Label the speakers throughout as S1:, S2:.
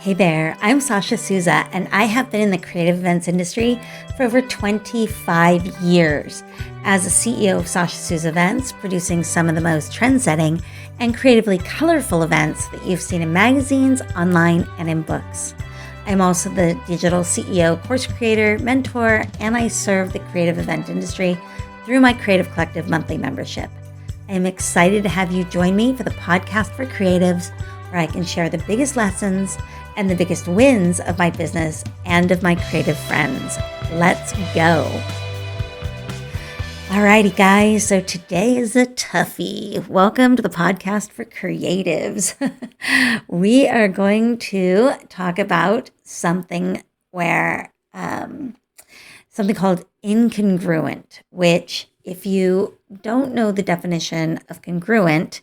S1: Hey there, I'm Sasha Souza, and I have been in the creative events industry for over 25 years as a CEO of Sasha Souza Events, producing some of the most trend-setting and creatively colorful events that you've seen in magazines, online, and in books. I'm also the digital CEO, course creator, mentor, and I serve the creative event industry through my Creative Collective monthly membership. I am excited to have you join me for the podcast for creatives, where I can share the biggest lessons and the biggest wins of my business and of my creative friends. Let's go. Alrighty, guys. So today is a toughie. Welcome to the podcast for creatives. We are going to talk about something something called incongruent, which if you don't know the definition of congruent,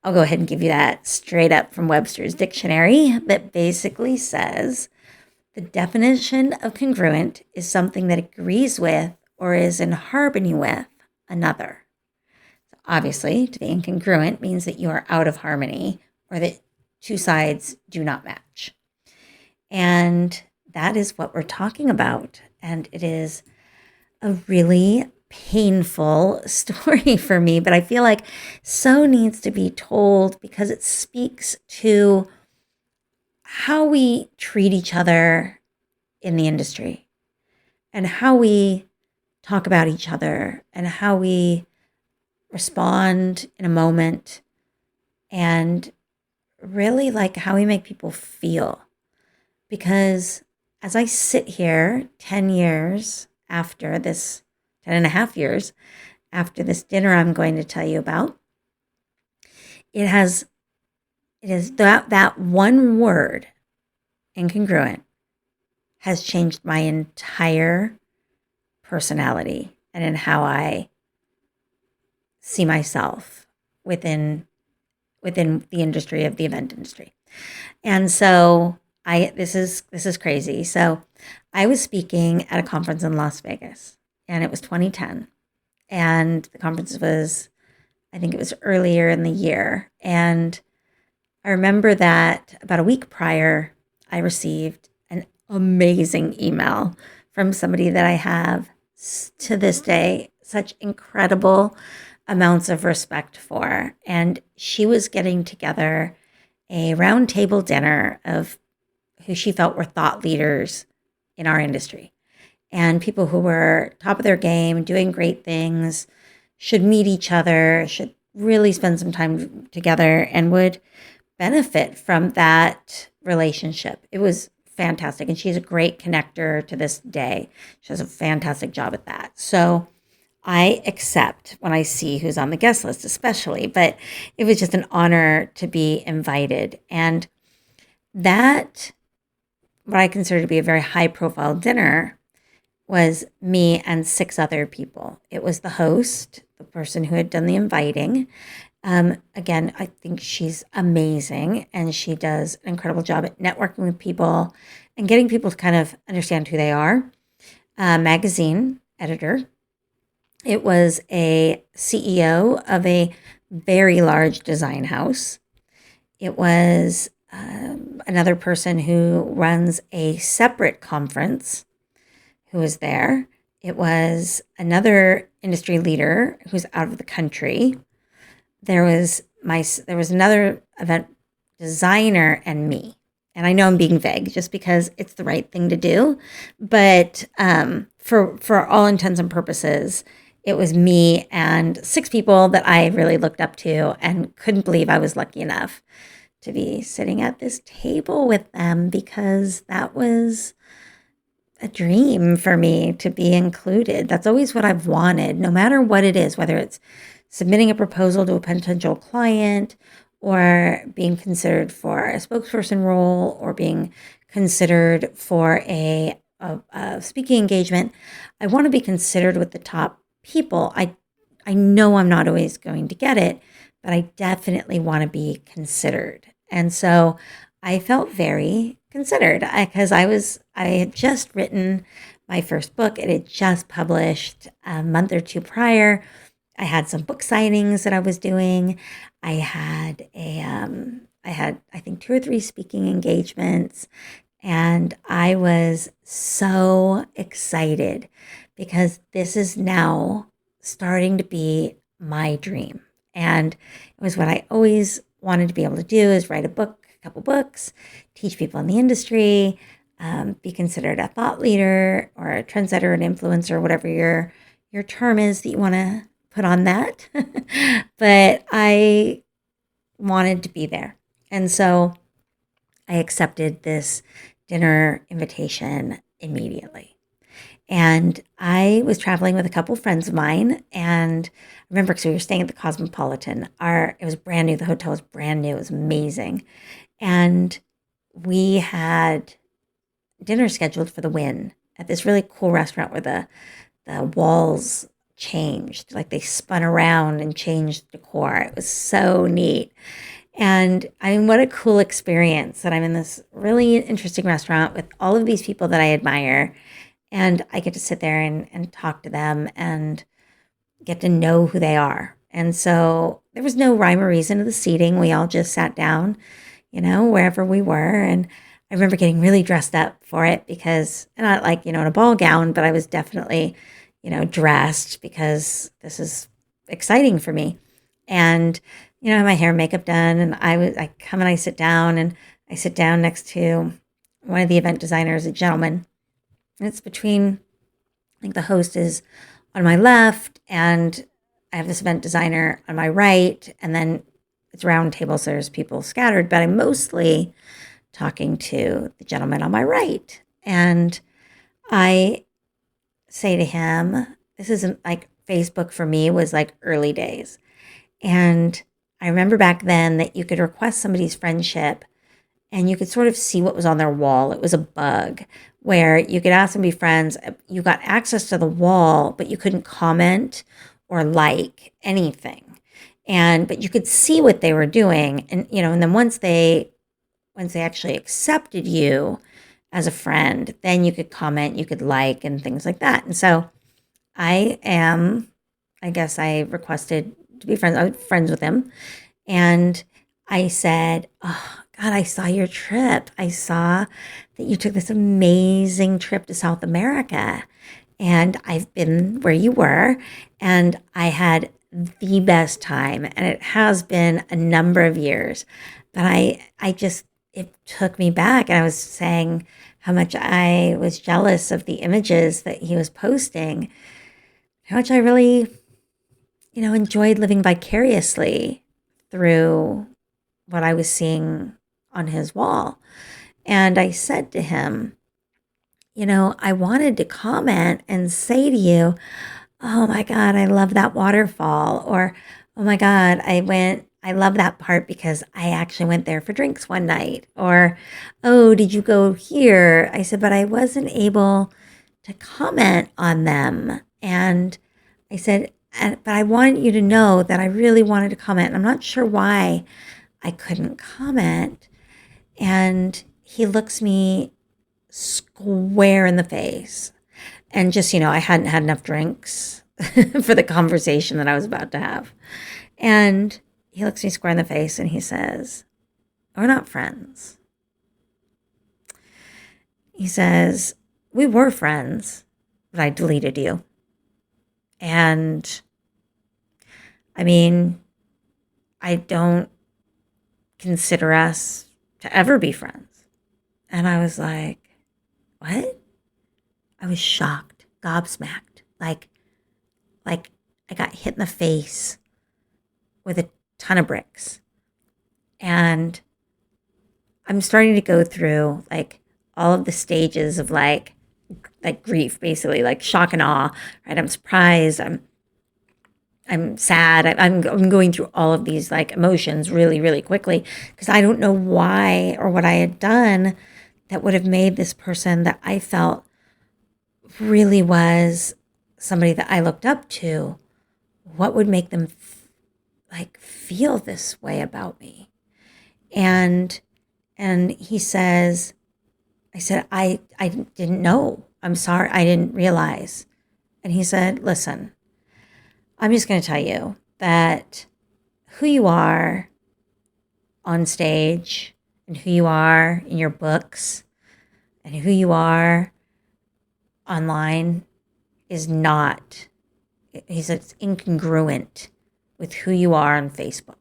S1: I'll go ahead and give you that straight up from Webster's dictionary that basically says the definition of congruent is something that agrees with or is in harmony with another. So obviously, to be incongruent means that you are out of harmony or that two sides do not match. And that is what we're talking about. And it is a really painful story for me, but I feel like so needs to be told because it speaks to how we treat each other in the industry and how we talk about each other and how we respond in a moment and really like how we make people feel. Because as I sit here 10 years after this, 10 and a half years after this dinner I'm going to tell you about, it is that one word, incongruent, has changed my entire personality and in how I see myself within the industry of the event industry. And so this is crazy. So I was speaking at a conference in Las Vegas, and it was 2010. And the conference was, I think it was earlier in the year. And I remember that about a week prior, I received an amazing email from somebody that I have to this day such incredible amounts of respect for. And she was getting together a roundtable dinner of who she felt were thought leaders in our industry and people who were top of their game, doing great things, should meet each other, should really spend some time together and would benefit from that relationship. It was fantastic. And she's a great connector to this day. She does a fantastic job at that. So I accept when I see who's on the guest list, especially, but it was just an honor to be invited. And that, what I consider to be a very high profile dinner, was me and 6 other people. It was the host, the person who had done the inviting. Again, I think she's amazing and she does an incredible job at networking with people and getting people to kind of understand who they are. Magazine editor. It was a CEO of a very large design house. It was another person who runs a separate conference who was there. It was another industry leader who's out of the country. There was another event designer and me. And I know I'm being vague just because it's the right thing to do. But for all intents and purposes, it was me and 6 people that I really looked up to and couldn't believe I was lucky enough to be sitting at this table with them, because that was a dream for me to be included. That's always what I've wanted, no matter what it is, whether it's submitting a proposal to a potential client or being considered for a spokesperson role or being considered for a speaking engagement. I want to be considered with the top people. I know I'm not always going to get it, but I definitely want to be considered. And so I felt very considered because I had just written my first book. It had just published a month or 2 prior. I had some book signings that I was doing. I had I had, I think, 2 or 3 speaking engagements. And I was so excited because this is now starting to be my dream. And it was what I always wanted to be able to do, is write a book, a couple books, teach people in the industry, be considered a thought leader or a trendsetter, an influencer, whatever your term is that you want to put on that. But I wanted to be there. And so I accepted this dinner invitation immediately. And I was traveling with a couple friends of mine. And I remember, because we were staying at the Cosmopolitan, it was brand new. The hotel was brand new. It was amazing. And we had dinner scheduled for the Win at this really cool restaurant where the walls changed. Like, they spun around and changed decor. It was so neat. And I mean, what a cool experience that I'm in this really interesting restaurant with all of these people that I admire. And I get to sit there and talk to them and get to know who they are. And so there was no rhyme or reason to the seating. We all just sat down, wherever we were. And I remember getting really dressed up for it because, not like, in a ball gown, but I was definitely, dressed because this is exciting for me. And, I have my hair and makeup done, and I come and I sit down, and I sit down next to one of the event designers, a gentleman. And it's between, I think the host is on my left, and I have this event designer on my right, and then it's round table, so there's people scattered, but I'm mostly talking to the gentleman on my right. And I say to him, this isn't like Facebook for me was like early days. And I remember back then that you could request somebody's friendship and you could sort of see what was on their wall. It was a bug where you could ask them to be friends. You got access to the wall, but you couldn't comment or like anything. But you could see what they were doing. And then once they actually accepted you as a friend, then you could comment, you could like, and things like that. And so I guess I requested to be friends. I was friends with him. And I said, oh, God, I saw your trip. I saw that you took this amazing trip to South America. And I've been where you were. And I had the best time. And it has been a number of years. But it took me back. And I was saying how much I was jealous of the images that he was posting, how much I really, enjoyed living vicariously through what I was seeing on his wall. And I said to him, I wanted to comment and say to you, oh my God, I love that waterfall. Or, oh my God, I love that part because I actually went there for drinks one night. Or, oh, did you go here? I said, but I wasn't able to comment on them. And I said, but I wanted you to know that I really wanted to comment. And I'm not sure why I couldn't comment. And he looks me square in the face. And just, I hadn't had enough drinks for the conversation that I was about to have. And he looks me square in the face and he says, we're not friends. He says, we were friends, but I deleted you. And I mean, I don't consider us to ever be friends. And I was like, what? I was shocked, gobsmacked, like I got hit in the face with a ton of bricks. And I'm starting to go through like all of the stages of like grief, basically, like shock and awe, right? I'm surprised. I'm sad. I'm going through all of these like emotions really, really quickly because I don't know why or what I had done that would have made this person that I felt really was somebody that I looked up to. What would make them feel this way about me? And he says, I said, I didn't know. I'm sorry. I didn't realize. And he said, listen, I'm just going to tell you that who you are on stage and who you are in your books and who you are online is not, he said, it's incongruent with who you are on Facebook.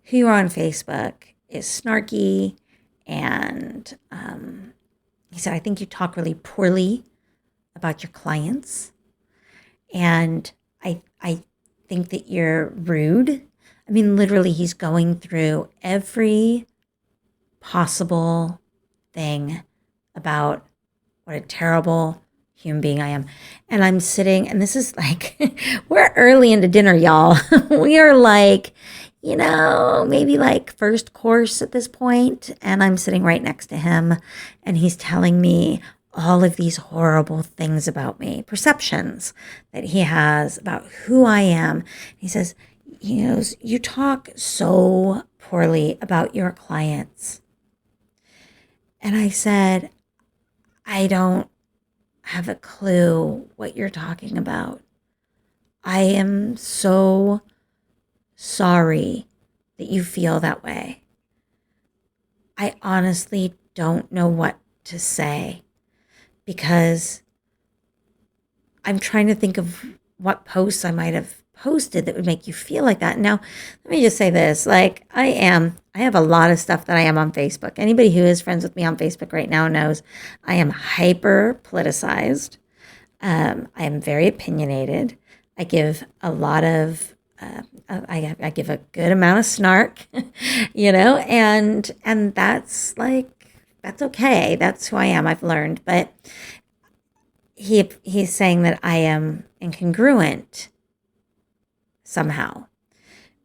S1: Who you are on Facebook is snarky, and he said, I think you talk really poorly about your clients, and I think that you're rude. I mean, literally, he's going through every possible thing about what a terrible human being I am. And I'm sitting, and this is like, we're early into dinner, y'all. We are like, maybe like first course at this point. And I'm sitting right next to him, and he's telling me all of these horrible things about me, perceptions that he has about who I am. He says, you talk so poorly about your clients. And I said, I don't have a clue what you're talking about. I am so sorry that you feel that way. I honestly don't know what to say, because I'm trying to think of what posts I might have posted that would make you feel like that. Now, let me just say this. Like, I have a lot of stuff that I am on Facebook. Anybody who is friends with me on Facebook right now knows I am hyper politicized. I am very opinionated. I give a lot of, I give a good amount of snark, and that's like, that's okay. That's who I am. I've learned. But he's saying that I am incongruent somehow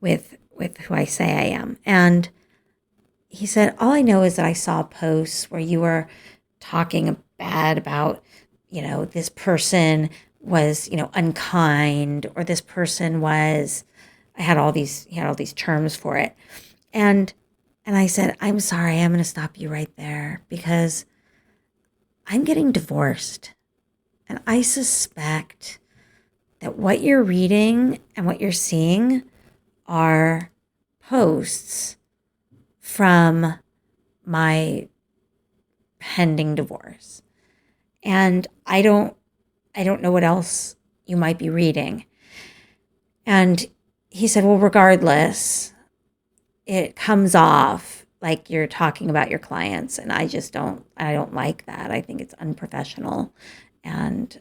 S1: with who I say I am. And he said, all I know is that I saw posts where you were talking bad about, this person was, unkind, or this person was, he had all these terms for it. And I said, I'm sorry, I'm going to stop you right there, because I'm getting divorced. And I suspect that what you're reading and what you're seeing are posts from my pending divorce. And I don't know what else you might be reading. And he said, well, regardless, it comes off like you're talking about your clients. And I don't like that. I think it's unprofessional. And,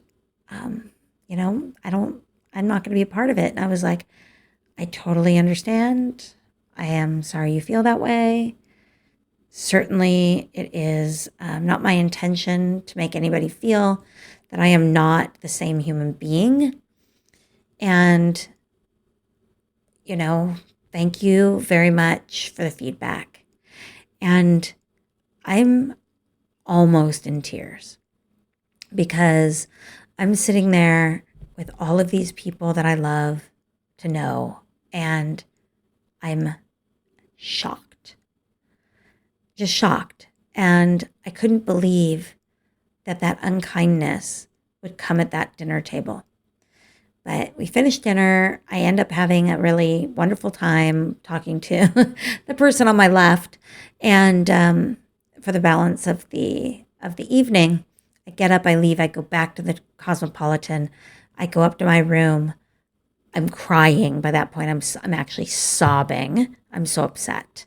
S1: I'm not going to be a part of it. And I was like, I totally understand. I am sorry you feel that way. Certainly, it is not my intention to make anybody feel that I am not the same human being. And, thank you very much for the feedback. And I'm almost in tears, because I'm sitting there with all of these people that I love to know, and I'm shocked, just shocked. And I couldn't believe that unkindness would come at that dinner table. But we finished dinner. I end up having a really wonderful time talking to the person on my left. And for the balance of the evening, I get up, I leave, I go back to the Cosmopolitan. I go up to my room. I'm crying by that point. I'm actually sobbing. I'm so upset.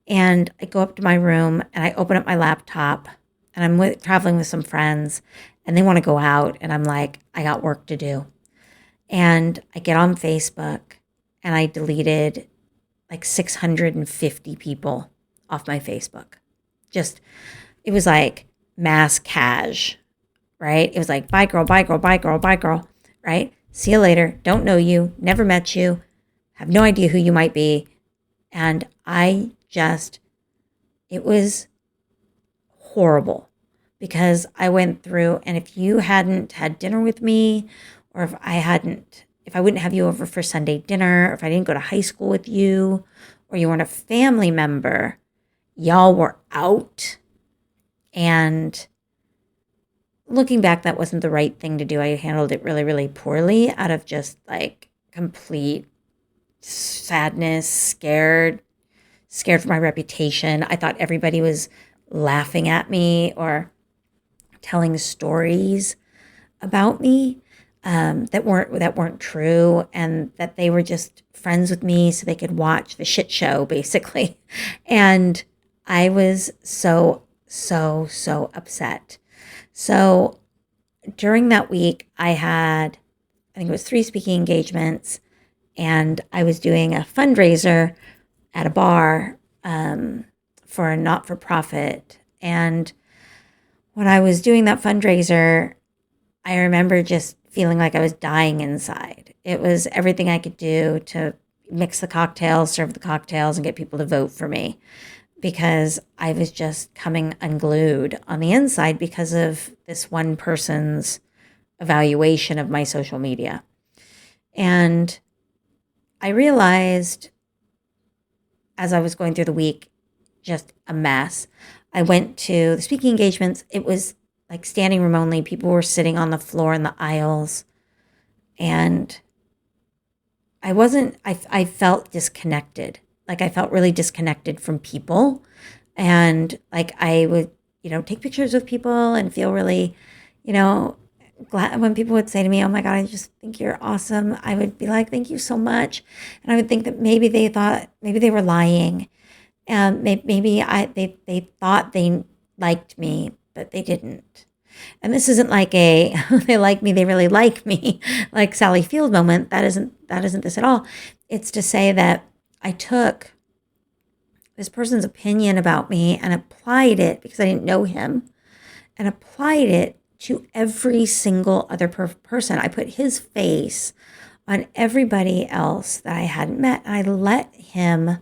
S1: And I go up to my room, and I open up my laptop, and I'm traveling with some friends, and they want to go out. And I'm like, I got work to do. And I get on Facebook, and I deleted like 650 people off my Facebook. It was like mass cash, right? It was like, bye girl, bye girl, bye girl, bye girl, right? See you later. Don't know you. Never met you. Have no idea who you might be. And it was horrible, because I went through, and if you hadn't had dinner with me, or if I wouldn't have you over for Sunday dinner, or if I didn't go to high school with you, or you weren't a family member, y'all were out. And looking back, that wasn't the right thing to do. I handled it really, really poorly out of just like complete sadness, scared, scared for my reputation. I thought everybody was laughing at me or telling stories about me that weren't true, and that they were just friends with me so they could watch the shit show, basically. And I was so upset. So during that week, I think it was 3 speaking engagements, and I was doing a fundraiser at a bar for a not-for-profit. And when I was doing that fundraiser, I remember just feeling like I was dying inside. It was everything I could do to mix the cocktails, serve the cocktails, and get people to vote for me, because I was just coming unglued on the inside because of this one person's evaluation of my social media. And I realized as I was going through the week, just a mess. I went to the speaking engagements. It was like standing room only. People were sitting on the floor in the aisles. And I felt disconnected. Like I felt really disconnected from people. And like I would, take pictures with people and feel really, glad when people would say to me, "Oh my God, I just think you're awesome." I would be like, "Thank you so much." And I would think that maybe they were lying. They thought they liked me, but they didn't. And this isn't like a they like me, they really like me, like Sally Field moment. That isn't this at all. It's to say that I took this person's opinion about me and applied it, because I didn't know him, and applied it to every single other person. I put his face on everybody else that I hadn't met. And I let him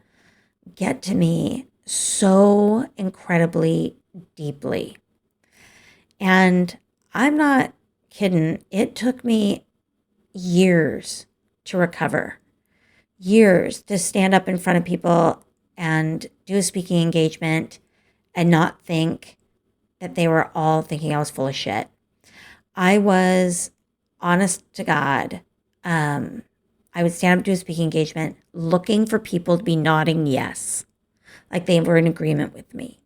S1: get to me so incredibly deeply. And I'm not kidding. It took me years to recover, years to stand up in front of people and do a speaking engagement and not think that they were all thinking I was full of shit. I was, honest to God, I would stand up to a speaking engagement looking for people to be nodding yes, like they were in agreement with me.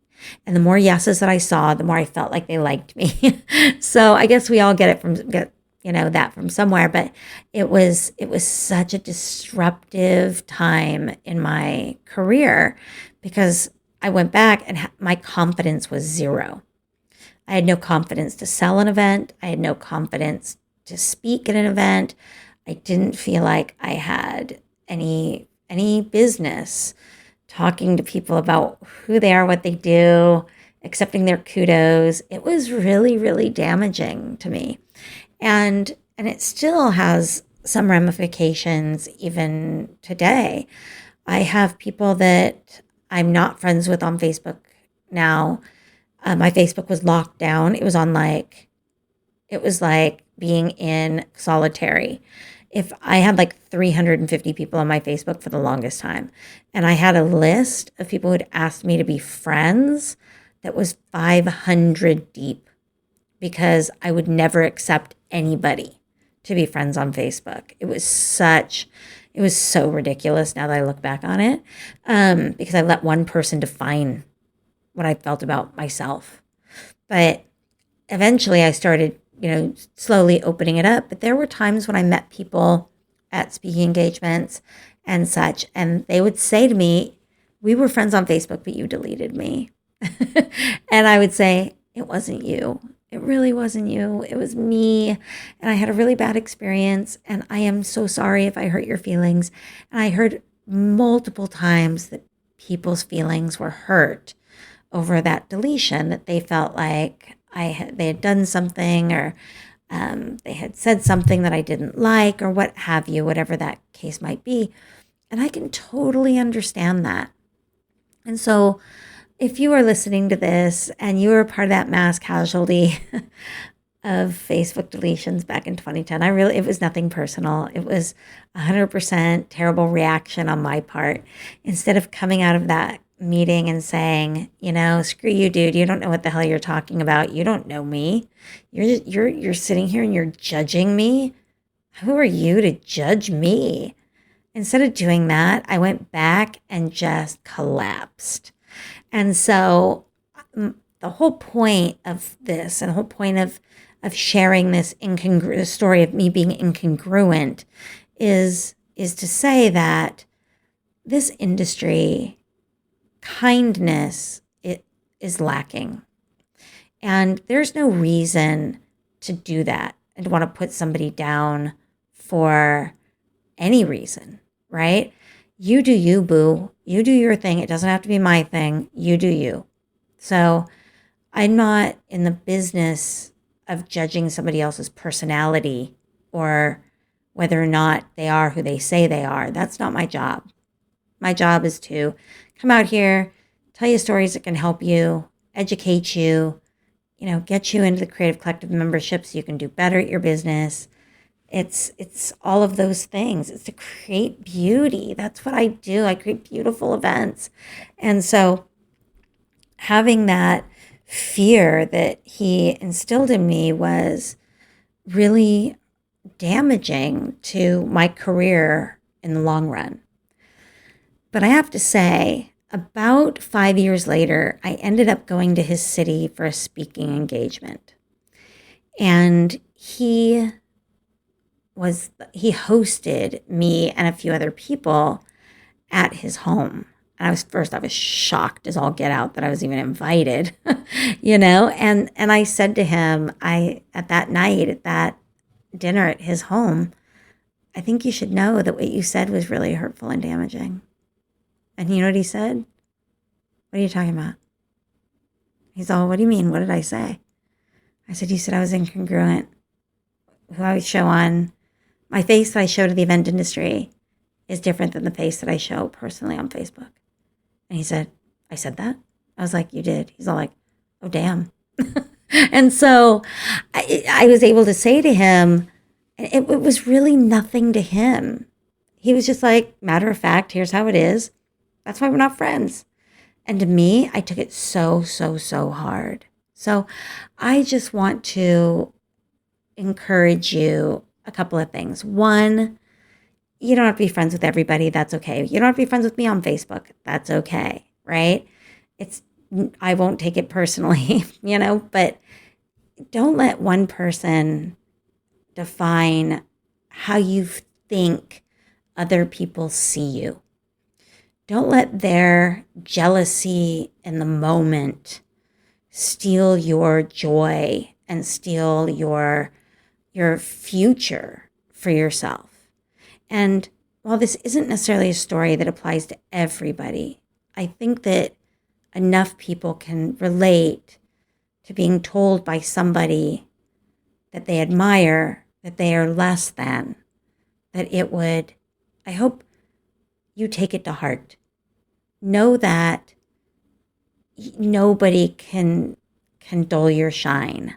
S1: And the more yeses that I saw, the more I felt like they liked me. So I guess we all get that from somewhere. But it was such a disruptive time in my career, because I went back and my confidence was zero. I had no confidence to sell an event. I had no confidence to speak at an event. I didn't feel like I had any business talking to people about who they are, what they do, accepting their kudos. It was really, really damaging to me. And it still has some ramifications even today. I have people that I'm not friends with on Facebook now. My Facebook was locked down. It was like being in solitary. If I had like 350 people on my Facebook for the longest time, and I had a list of people who'd asked me to be friends that was 500 deep, because I would never accept anybody to be friends on Facebook. It was so ridiculous now that I look back on it, because I let one person define what I felt about myself. But eventually I started, slowly opening it up. But there were times when I met people at speaking engagements and such, and they would say to me, "We were friends on Facebook, but you deleted me." And I would say, "It wasn't you. It really wasn't you. It was me. And I had a really bad experience. And I am so sorry if I hurt your feelings." And I heard multiple times that people's feelings were hurt over that deletion, that they felt like they had done something, or they had said something that I didn't like, or what have you, whatever that case might be. And I can totally understand that. And so if you are listening to this and you were part of that mass casualty of Facebook deletions back in 2010, it was nothing personal. It was 100% terrible reaction on my part. Instead of coming out of that meeting and saying, "Screw you, dude. You don't know what the hell you're talking about. You don't know me. You're sitting here and you're judging me. Who are you to judge me?" instead of doing that, I went back and just collapsed. And so the whole point of this and the whole point of sharing this the story of me being incongruent is to say that this industry, kindness, it is lacking. And there's no reason to do that and to want to put somebody down for any reason, right? You do you, boo. You do your thing. It doesn't have to be my thing. You do you. So I'm not in the business of judging somebody else's personality or whether or not they are who they say they are. That's not my job. My job is to come out here, tell you stories that can help you, educate you, get you into the Creative Collective membership so you can do better at your business. It's all of those things. It's to create beauty. That's what I do. I create beautiful events. And so having that fear that he instilled in me was really damaging to my career in the long run. But I have to say, about 5 years later, I ended up going to his city for a speaking engagement. And he hosted me and a few other people at his home. And I was shocked as all get out that I was even invited, and I said to him, at that dinner at his home, I think you should know that what you said was really hurtful and damaging. And you know what he said? What are you talking about? He's all, what do you mean? What did I say? I said, you said I was incongruent. Who I show on, my face that I show to the event industry is different than the face that I show personally on Facebook. And he said, I said that? I was like, you did. He's all like, oh, damn. And so I was able to say to him, it was really nothing to him. He was just like, matter of fact, here's how it is. That's why we're not friends. And to me, I took it so, so, so hard. So I just want to encourage you a couple of things. One, you don't have to be friends with everybody. That's okay. You don't have to be friends with me on Facebook. That's okay, right? I won't take it personally, but don't let one person define how you think other people see you. Don't let their jealousy in the moment steal your joy and steal your future for yourself. And while this isn't necessarily a story that applies to everybody, I think that enough people can relate to being told by somebody that they admire that they are less than, that I hope you take it to heart. Know that nobody can dull your shine.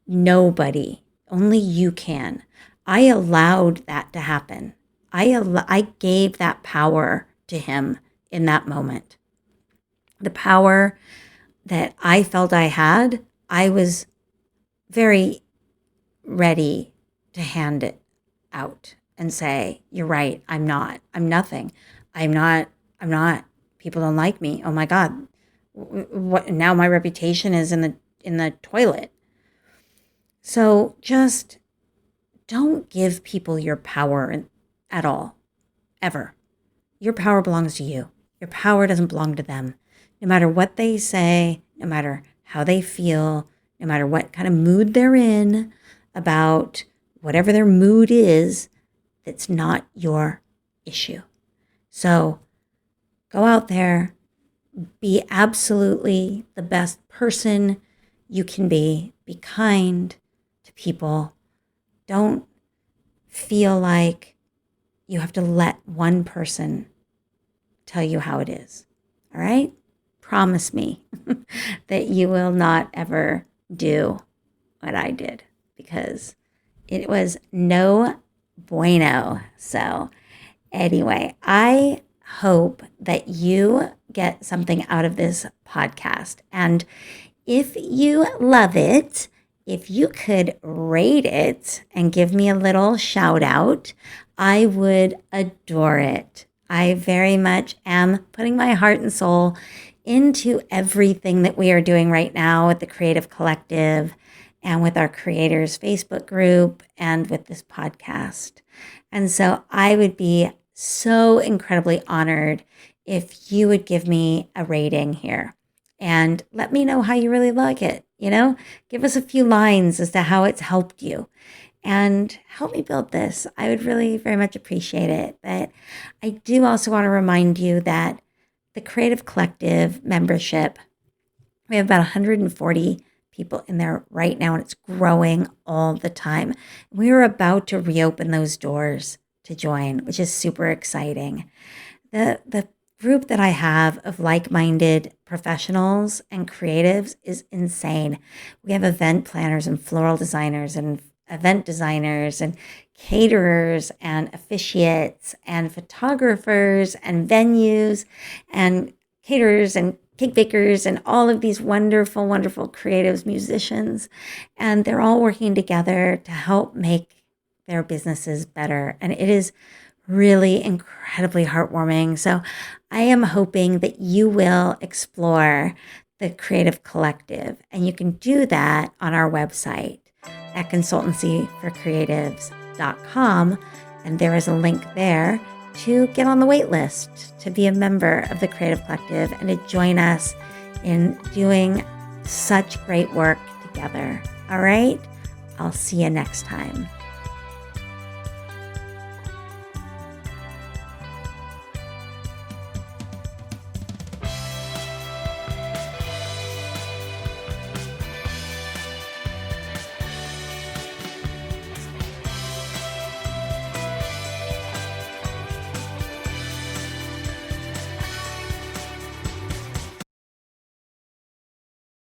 S1: Nobody. Only you can. I allowed that to happen. I gave that power to him in that moment. The power that I felt I had, I was very ready to hand it out and say, you're right, I'm nothing. I'm not. People don't like me. Oh my God. What now my reputation is in the toilet. So just don't give people your power at all, ever. Your power belongs to you. Your power doesn't belong to them. No matter what they say, no matter how they feel, no matter what kind of mood they're in about whatever their mood is, it's not your issue. So go out there, be absolutely the best person you can be. Be kind to people. Don't feel like you have to let one person tell you how it is. All right? Promise me that you will not ever do what I did, because it was no bueno. So anyway, I hope that you get something out of this podcast. And if you love it if you could rate it and give me a little shout out, I would adore it. I very much am putting my heart and soul into everything that we are doing right now with the Creative Collective and with our creators Facebook group and with this podcast. And so I would be so incredibly honored if you would give me a rating here and let me know how you really like it. Give us a few lines as to how it's helped you and help me build this. I would really very much appreciate it. But I do also want to remind you that the Creative Collective membership, we have about 140 people in there right now, and it's growing all the time. We are about to reopen those doors to join, which is super exciting. The group that I have of like-minded professionals and creatives is insane. We have event planners and floral designers and event designers and caterers and officiates and photographers and venues and caterers and cake bakers and all of these wonderful, wonderful creatives, musicians. And they're all working together to help make their businesses better. And it is really incredibly heartwarming. So I am hoping that you will explore the Creative Collective. And you can do that on our website at consultancyforcreatives.com. And there is a link there to get on the wait list, to be a member of the Creative Collective, and to join us in doing such great work together. All right? I'll see you next time.